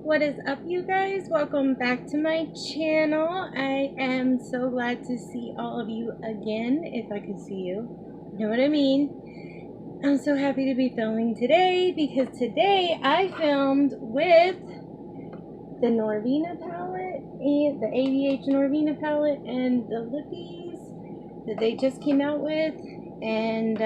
What is up, you guys? Welcome back to my channel. I am so glad to see all of you again. If I can see you, know what I mean. I'm so happy to be filming today because today I filmed with the Norvina palette and the ABH Norvina palette and the lippies that they just came out with. And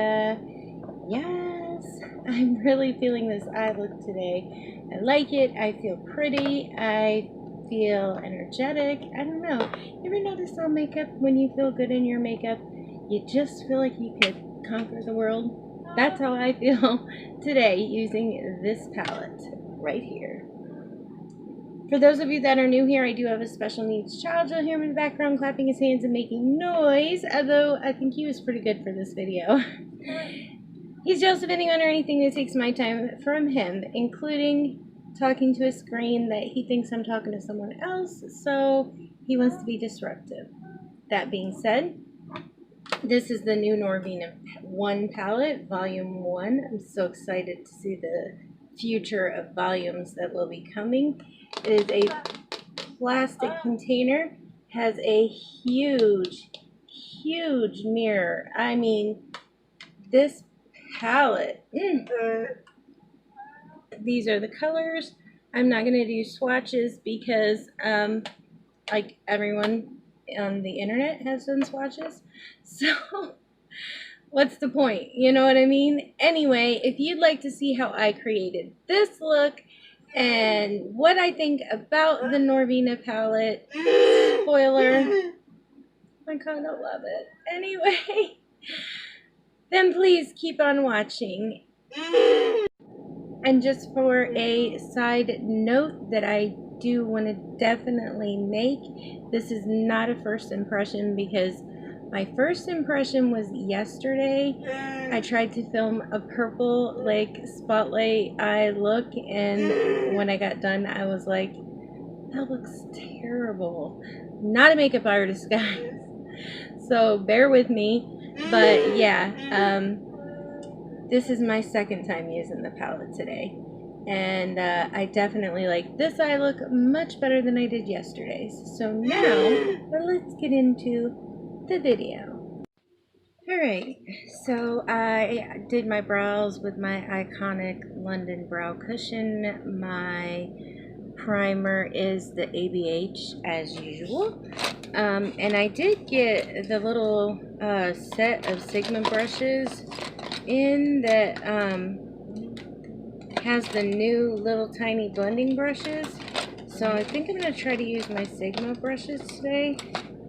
yes, I'm really feeling this eye look today. I like it. I feel pretty. I feel energetic. I don't know. You ever notice on makeup when you feel good in your makeup, you just feel like you could conquer the world? That's how I feel today using this palette right here. For those of you that are new here, I do have a special needs child. You'll hear him in the background clapping his hands and making noise, although I think he was pretty good for this video. He's Josephining on anything that takes my time from him, including talking to a screen that he thinks I'm talking to someone else, so he wants to be disruptive. That being said, this is the new Norvina 1 palette, volume 1. I'm so excited to see the future of volumes that will be coming. It is a plastic container, has a huge mirror. I mean, this palette. These are the colors. I'm not going to do swatches because like everyone on the internet has done swatches. So what's the point? You know what I mean? Anyway, if you'd like to see how I created this look and what I think about the Norvina palette, spoiler, I kind of love it. Anyway, then please keep on watching. And just for a side note that I do want to definitely make, this is not a first impression because my first impression was yesterday. I tried to film a purple like spotlight eye look, and when I got done I was like, that looks terrible. Not a makeup artist, guys, so bear with me. But yeah, this is my second time using the palette today, and I definitely like this eye look much better than I did yesterday's. So now let's get into the video. Alright, so I did my brows with my iconic London brow cushion. My primer is the ABH as usual. And I did get the little set of Sigma brushes in that has the new little tiny blending brushes. So I think I'm going to try to use my Sigma brushes today.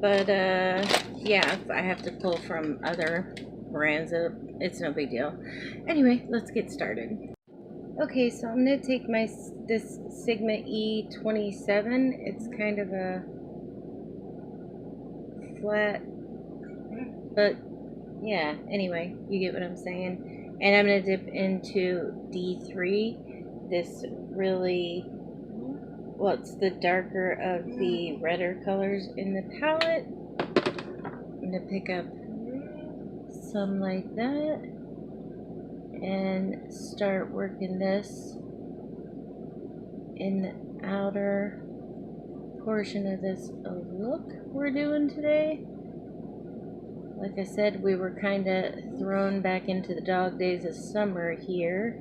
But yeah, if I have to pull from other brands, it's no big deal. Anyway, let's get started. Okay, so I'm going to take this Sigma E27. It's kind of a flat, but yeah, anyway, you get what I'm saying. And I'm going to dip into D3, this really, well, it's the darker of the redder colors in the palette. I'm going to pick up some like that and start working this in the outer portion of this look we're doing today. Like I said, we were kind of thrown back into the dog days of summer here,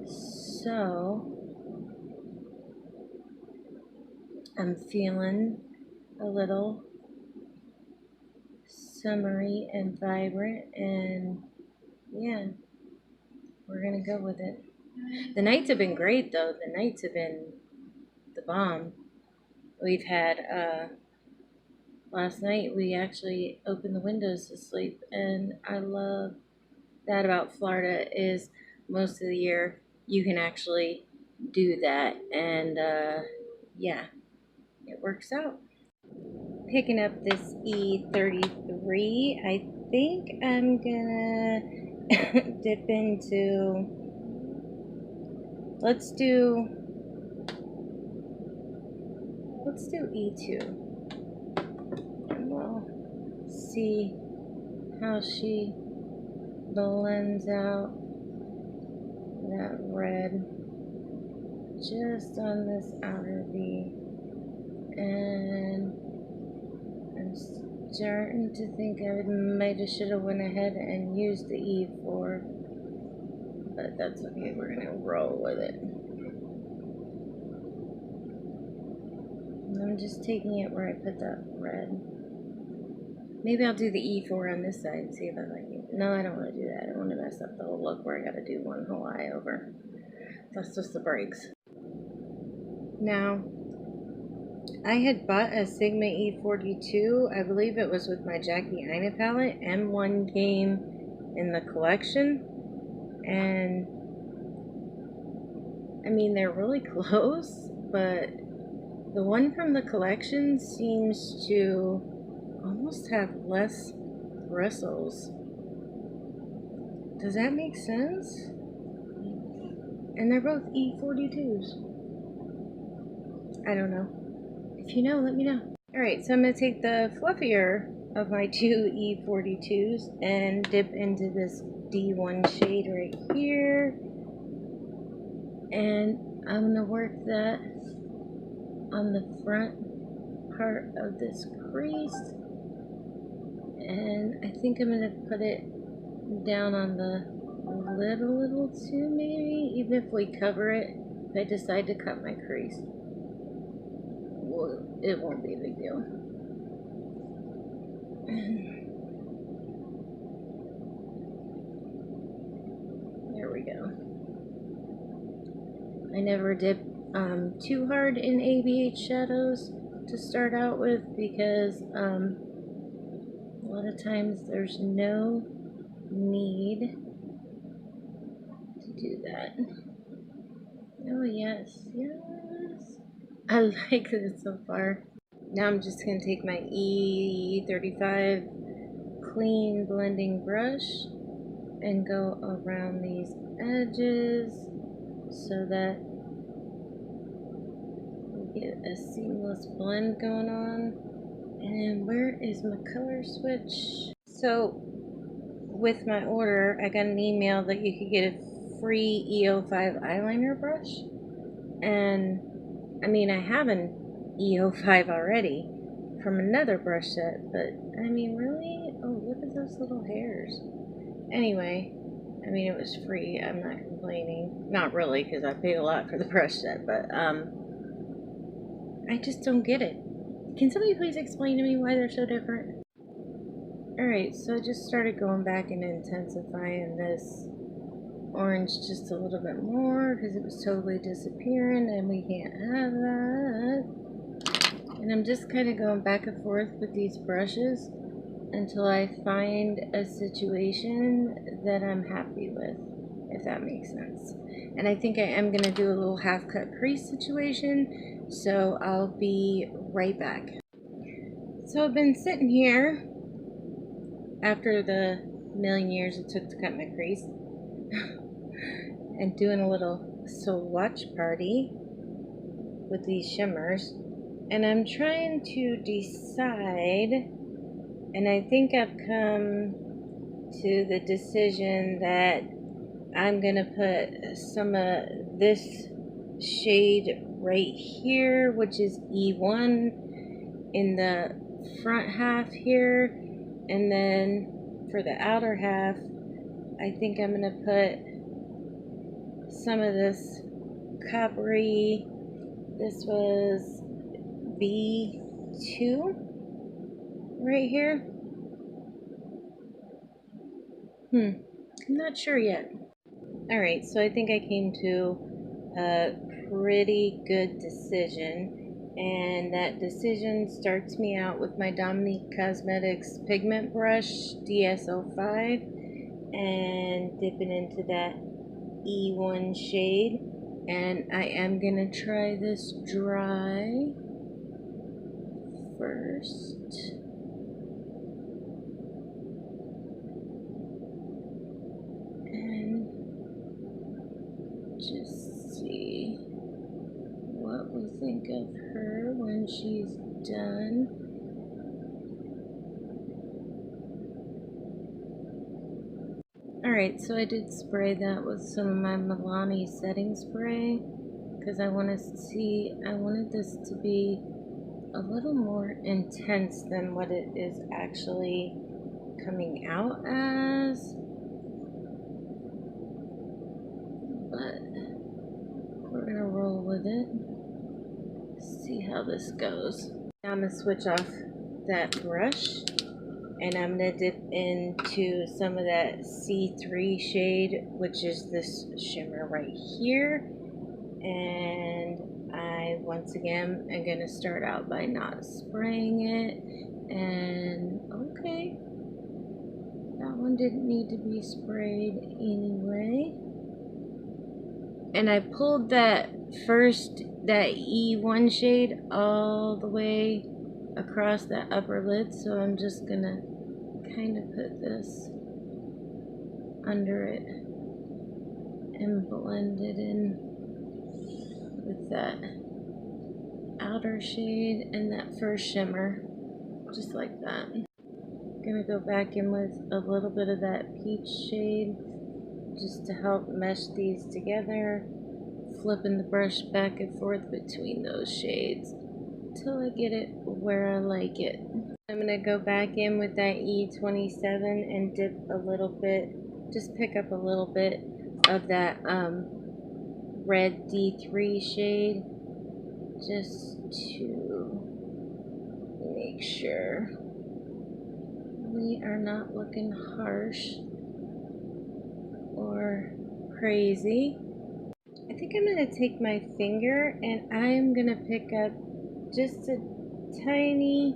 so I'm feeling a little summery and vibrant, and yeah, we're gonna go with it. The nights have been great though. The nights have been the bomb. We've had last night we actually opened the windows to sleep, and I love that about Florida is most of the year you can actually do that, and yeah, it works out. Picking up this E33, I think I'm gonna dip into, let's do E2, and we'll see how she blends out that red just on this outer V, and I'm starting to think I might have should have went ahead and used the E4, but that's okay. We're gonna roll with it. I'm just taking it where I put that red. Maybe I'll do the E4 on this side and see if I like it. No, I don't want to do that. I don't want to mess up the whole look where I got to do one whole eye over. That's just the breaks. Now, I had bought a Sigma E42. I believe it was with my Jackie Aina palette. M1 came in the collection. And, I mean, they're really close, but the one from the collection seems to almost have less bristles. Does that make sense? And they're both E42s. I don't know. If you know, let me know. Alright, so I'm going to take the fluffier of my two E42s and dip into this D1 shade right here. And I'm going to work that on the front part of this crease. And I think I'm going to put it down on the lid a little too, maybe. Even if we cover it, if I decide to cut my crease, well, it won't be a big deal. There we go. I never dip too hard in ABH shadows to start out with because a lot of times there's no need to do that. Oh yes, yes. I like it so far. Now I'm just going to take my E35 clean blending brush and go around these edges so that we get a seamless blend going on. And where is my color switch? So with my order, I got an email that you could get a free EO5 eyeliner brush. And I mean, I have an EO5 already from another brush set, but I mean, really? Oh, look at those little hairs. Anyway, I mean, it was free. I'm not complaining. Not really, because I paid a lot for the brush set, but I just don't get it. Can somebody please explain to me why they're so different? Alright, so I just started going back and intensifying this orange just a little bit more because it was totally disappearing and we can't have that. And I'm just kind of going back and forth with these brushes until I find a situation that I'm happy with, if that makes sense. And I think I am going to do a little half cut crease situation, so I'll be right back. So I've been sitting here after the million years it took to cut my crease and doing a little swatch party with these shimmers, and I'm trying to decide, and I think I've come to the decision that I'm gonna put some of this shade right here, which is E1, in the front half here, and then for the outer half I think I'm gonna put some of this coppery, this was B2 right here. I'm not sure yet. Alright, so I think I came to a pretty good decision, and that decision starts me out with my Dominique Cosmetics pigment brush DS05 and dipping into that E1 shade, and I am gonna try this dry first. And just see what we think of her when she's done. Alright, so I did spray that with some of my Milani setting spray because I wanted this to be a little more intense than what it is actually coming out as. But we're gonna roll with it. See how this goes. Now I'm gonna switch off that brush and I'm gonna dip into some of that C3 shade, which is this shimmer right here. And I once again am gonna start out by not spraying it. And okay, that one didn't need to be sprayed anyway. And I pulled that E1 shade all the way across that upper lid, so I'm just gonna kind of put this under it and blend it in with that outer shade and that first shimmer, just like that. I'm gonna go back in with a little bit of that peach shade just to help mesh these together, flipping the brush back and forth between those shades till I get it where I like it. I'm gonna go back in with that E27 and dip a little bit, just pick up a little bit of that red D3 shade, just to make sure we are not looking harsh or crazy. I think I'm going to take my finger and I'm going to pick up just a tiny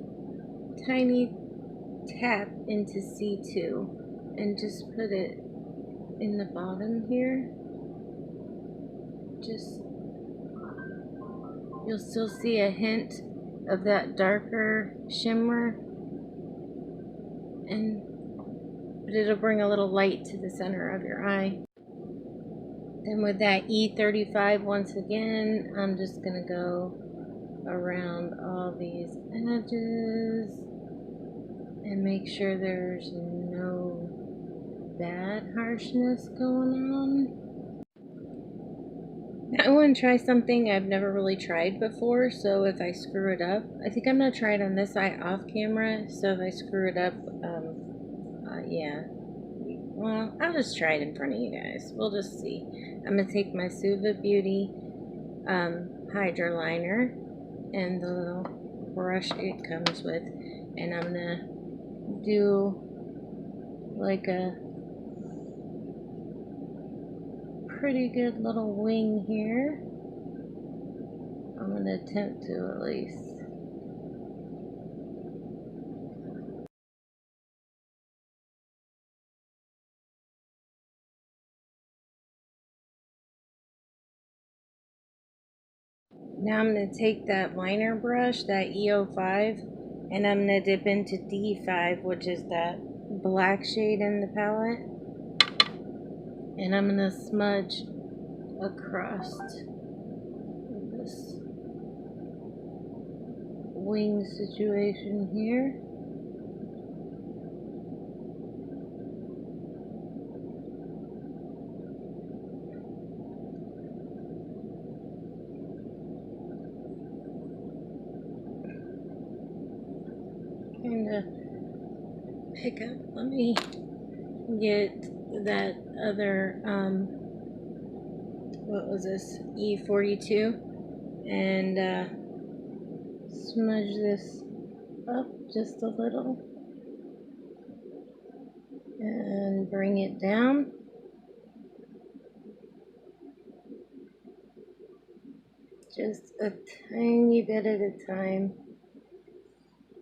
tap into C2 and just put it in the bottom here. Just, you'll still see a hint of that darker shimmer, but it'll bring a little light to the center of your eye. Then with that E35, once again, I'm just gonna go around all these edges and make sure there's no bad harshness going on. Now I want to try something I've never really tried before, so if I screw it up, I think I'm gonna try it on this eye off camera, so if I screw it up, yeah. Well, I'll just try it in front of you guys. We'll just see. I'm going to take my Suva Beauty hydra liner and the little brush it comes with, and I'm going to do like a pretty good little wing here. I'm going to attempt to at least. Now I'm going to take that liner brush, that E05, and I'm going to dip into D5, which is that black shade in the palette. And I'm going to smudge across this wing situation here. Kind of pick up, let me get that other, what was this, E42, and smudge this up just a little and bring it down. Just a tiny bit at a time,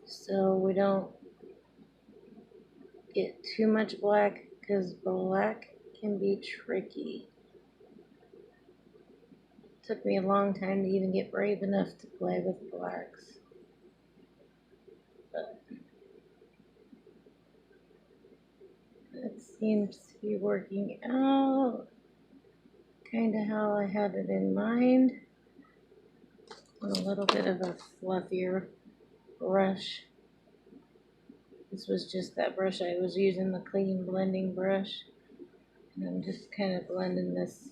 so we don't get too much black, because black can be tricky. It took me a long time to even get brave enough to play with blacks, but it seems to be working out kind of how I had it in mind, on a little bit of a fluffier brush. This was just that brush I was using, the clean blending brush. And I'm just kind of blending this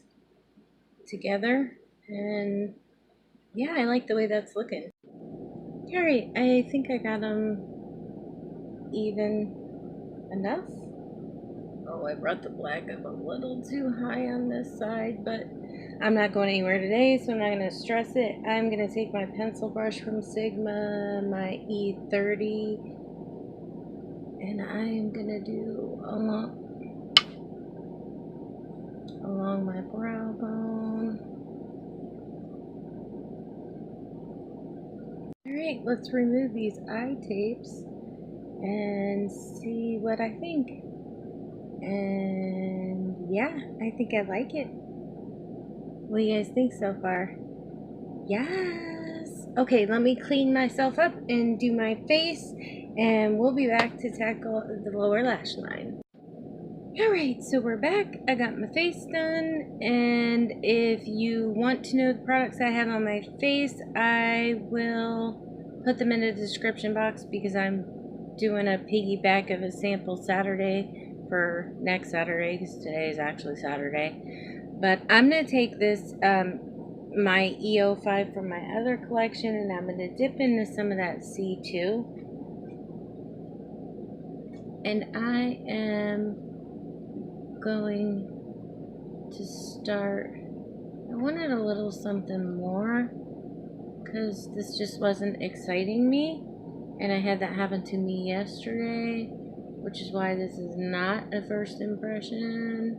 together. And yeah, I like the way that's looking. Alright, I think I got them even enough. Oh, I brought the black up a little too high on this side, but I'm not going anywhere today, so I'm not going to stress it. I'm going to take my pencil brush from Sigma, my E30, and I'm going to do along my brow bone. Alright, let's remove these eye tapes and see what I think. And yeah, I think I like it. What do you guys think so far? Yes! Okay, let me clean myself up and do my face, and we'll be back to tackle the lower lash line. Alright, so we're back. I got my face done, and if you want to know the products I have on my face, I will put them in the description box because I'm doing a piggyback of a sample Saturday for next Saturday, because today is actually Saturday. But I'm going to take this, my EO5 from my other collection, and I'm going to dip into some of that C2. And I am going to start. I wanted a little something more because this just wasn't exciting me, and I had that happen to me yesterday, which is why this is not a first impression.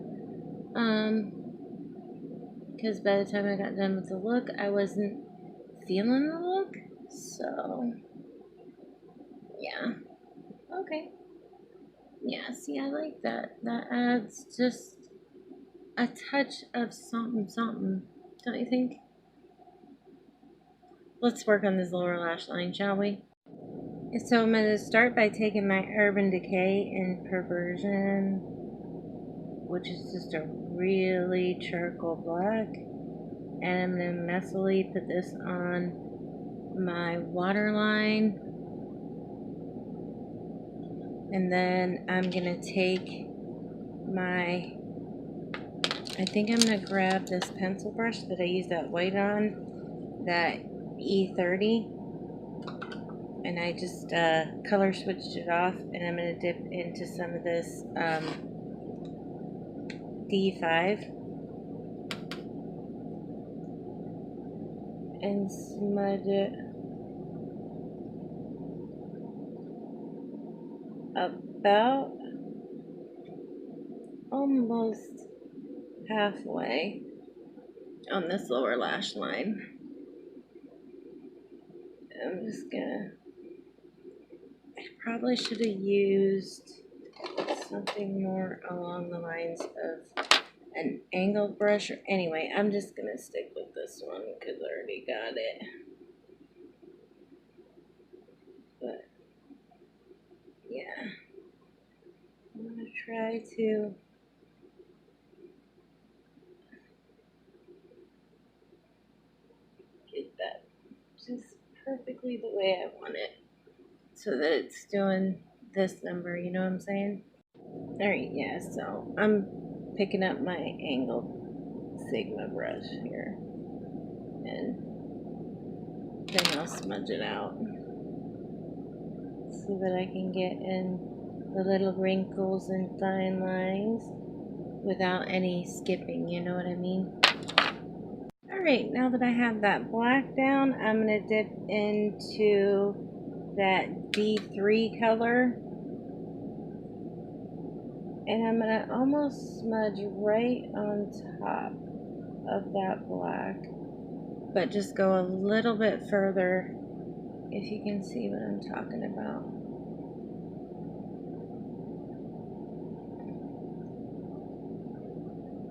Because by the time I got done with the look, I wasn't feeling the look. So yeah, okay, yeah. See, I like that. That adds just a touch of something, don't you think? Let's work on this lower lash line, shall we? So I'm going to start by taking my Urban Decay in Perversion, which is just a really charcoal black. And I'm going to messily put this on my Waterline. And then I'm going to take my, I think I'm going to grab this pencil brush that I used that white on, that E30. And I just color switched it off, and I'm going to dip into some of this D5 and smudge it about almost halfway on this lower lash line. I'm just gonna, I probably should have used something more along the lines of an angled brush. Or anyway, I'm just gonna stick with this one because I already got it. But yeah, I'm gonna try to get that just perfectly the way I want it, so that it's doing this number, you know what I'm saying? Alright, yeah, so I'm picking up my angled Sigma brush here, and then I'll smudge it out so that I can get in the little wrinkles and fine lines without any skipping, you know what I mean? Alright, now that I have that black down, I'm going to dip into that D3 color, and I'm going to almost smudge right on top of that black, but just go a little bit further, if you can see what I'm talking about.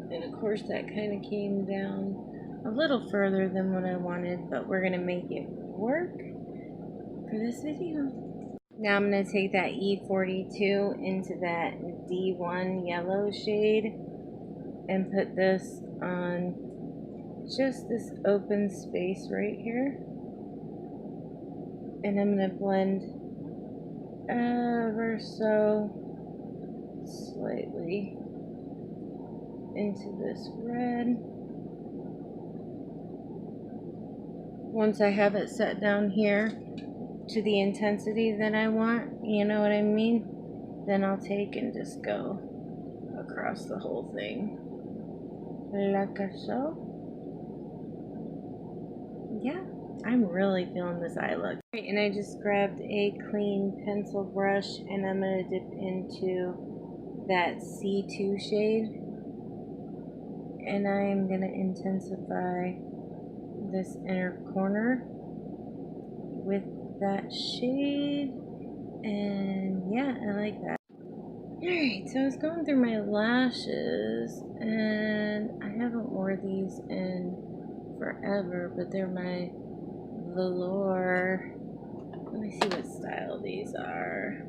And of course that kind of came down a little further than what I wanted, but we're going to make it work for this video. Now I'm going to take that E42 into that D1 yellow shade and put this on just this open space right here. And I'm going to blend ever so slightly into this red. once I have it set down here to the intensity that I want, you know what I mean? Then I'll take and just go across the whole thing. Like so. Yeah, I'm really feeling this eye look. Right, and I just grabbed a clean pencil brush and I'm going to dip into that C2 shade. And I'm going to intensify this inner corner with that shade. And yeah, I like that. Alright, so I was going through my lashes and I haven't worn these in forever, but they're my velour. Let me see what style these are.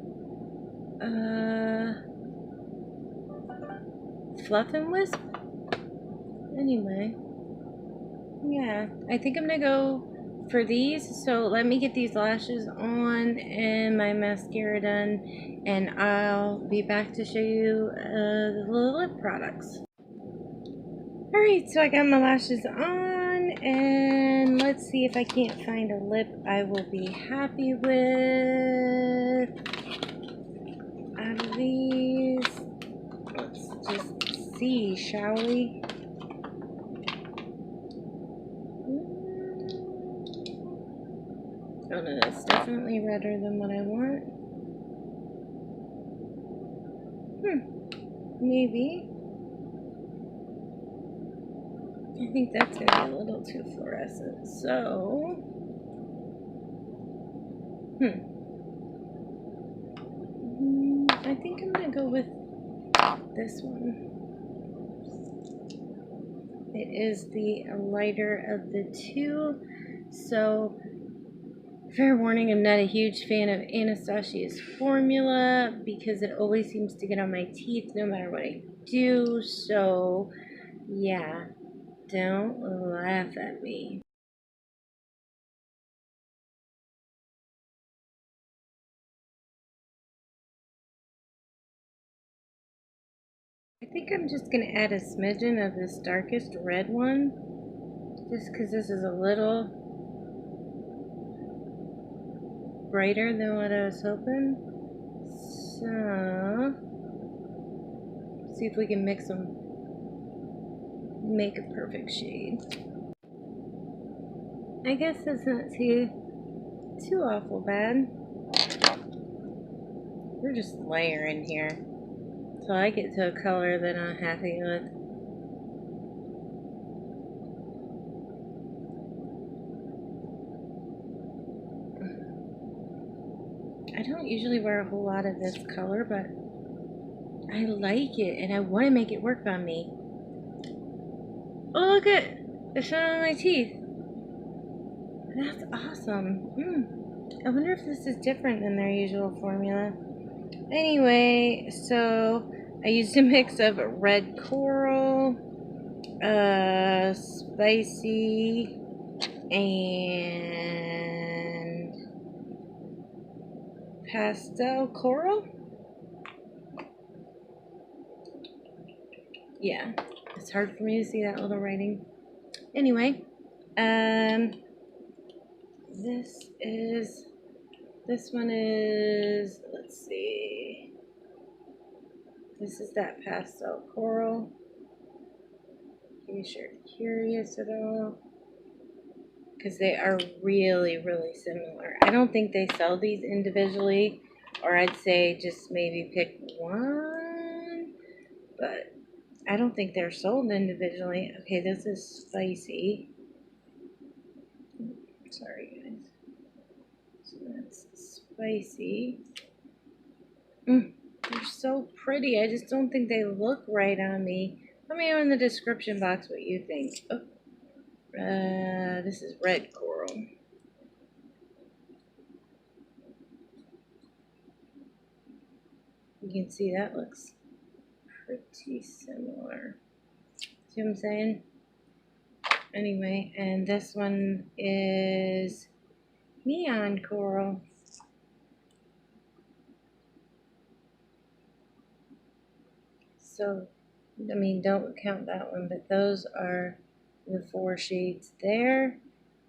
Fluff'Nwhispie? Anyway. Yeah, I think I'm gonna go for these. So let me get these lashes on and my mascara done, and I'll be back to show you the little lip products. Alright, so I got my lashes on, and let's see if I can't find a lip I will be happy with out of these. Let's just see, shall we? Oh no, that's definitely redder than what I want. Maybe. I think that's going to be a little too fluorescent. So, I think I'm going to go with this one. It is the lighter of the two. So, fair warning, I'm not a huge fan of Anastasia's formula because it always seems to get on my teeth no matter what I do. So, yeah, don't laugh at me. I think I'm just going to add a smidgen of this darkest red one, just because this is a little brighter than what I was hoping. So, see if we can mix them, make a perfect shade. I guess that's not too awful bad. We're just layering here. So I get to a color that I'm happy with. I don't usually wear a whole lot of this color, but I like it and I want to make it work on me. Oh, look at it's on my teeth. That's awesome. I wonder if this is different than their usual formula. Anyway, so I used a mix of red coral, spicy, and pastel coral. Yeah, it's hard for me to see that little writing. Anyway, this one is, let's see, this is that pastel coral. In case you're curious at all, because they are really, really similar. I don't think they sell these individually, or I'd say just maybe pick one, but I don't think they're sold individually. Okay, this is spicy. Sorry, guys. So that's spicy. They're so pretty. I just don't think they look right on me. Let me know in the description box what you think. Oh, this is red coral. You can see that looks pretty similar. See what I'm saying? Anyway, and this one is neon coral. So, I mean, don't count that one, but those are the 4 shades there.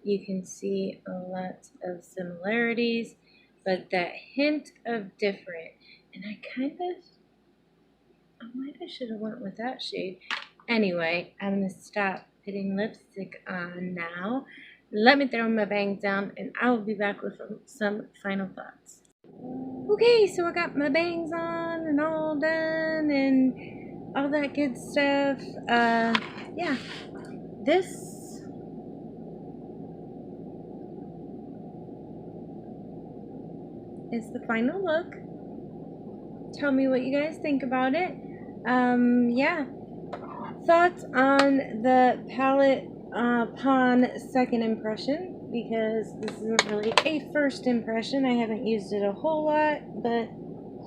You can see a lot of similarities, but that hint of different. And I might have should have went with that shade. Anyway, I'm going to stop putting lipstick on now. Let me throw my bangs down, and I will be back with some final thoughts. Okay, so I got my bangs on and all done and all that good stuff. Yeah, this is the final look. Tell me what you guys think about it. Yeah. Thoughts on the palette upon second impression, because this isn't really a first impression. I haven't used it a whole lot, but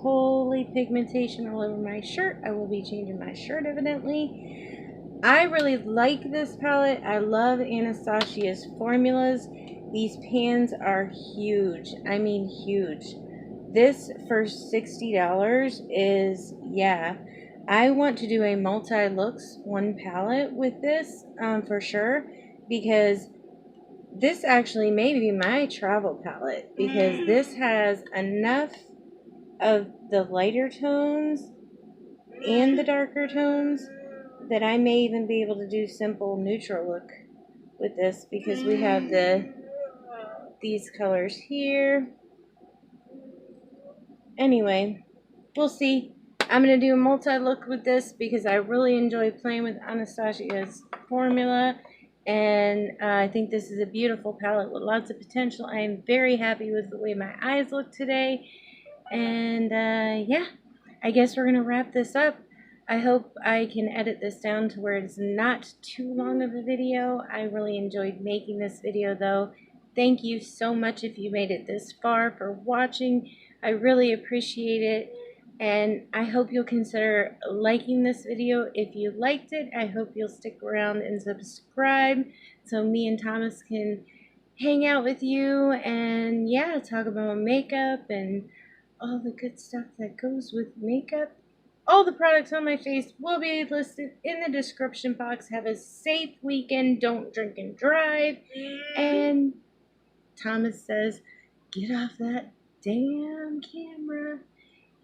holy pigmentation all over my shirt. I will be changing my shirt evidently. I really like this palette. I love Anastasia's formulas. These pans are huge. I mean huge. This for $60 is, yeah. I want to do a multi-looks one palette with this for sure, because this actually may be my travel palette, because this has enough of the lighter tones and the darker tones that I may even be able to do simple neutral look with this, because we have these colors here. Anyway, we'll see. I'm going to do a multi-look with this because I really enjoy playing with Anastasia's formula. And I think this is a beautiful palette with lots of potential. I am very happy with the way my eyes look today. And yeah, I guess we're going to wrap this up. I hope I can edit this down to where it's not too long of a video. I really enjoyed making this video though. Thank you so much if you made it this far for watching. I really appreciate it, and I hope you'll consider liking this video if you liked it. I hope you'll stick around and subscribe so me and Thomas can hang out with you and, yeah, talk about makeup and all the good stuff that goes with makeup. All the products on my face will be listed in the description box. Have a safe weekend. Don't drink and drive. And Thomas says, get off that damn camera.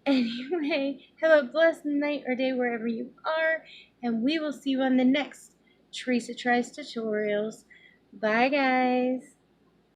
Anyway, have a blessed night or day wherever you are, and we will see you on the next Teresa Tries Tutorials. Bye, guys.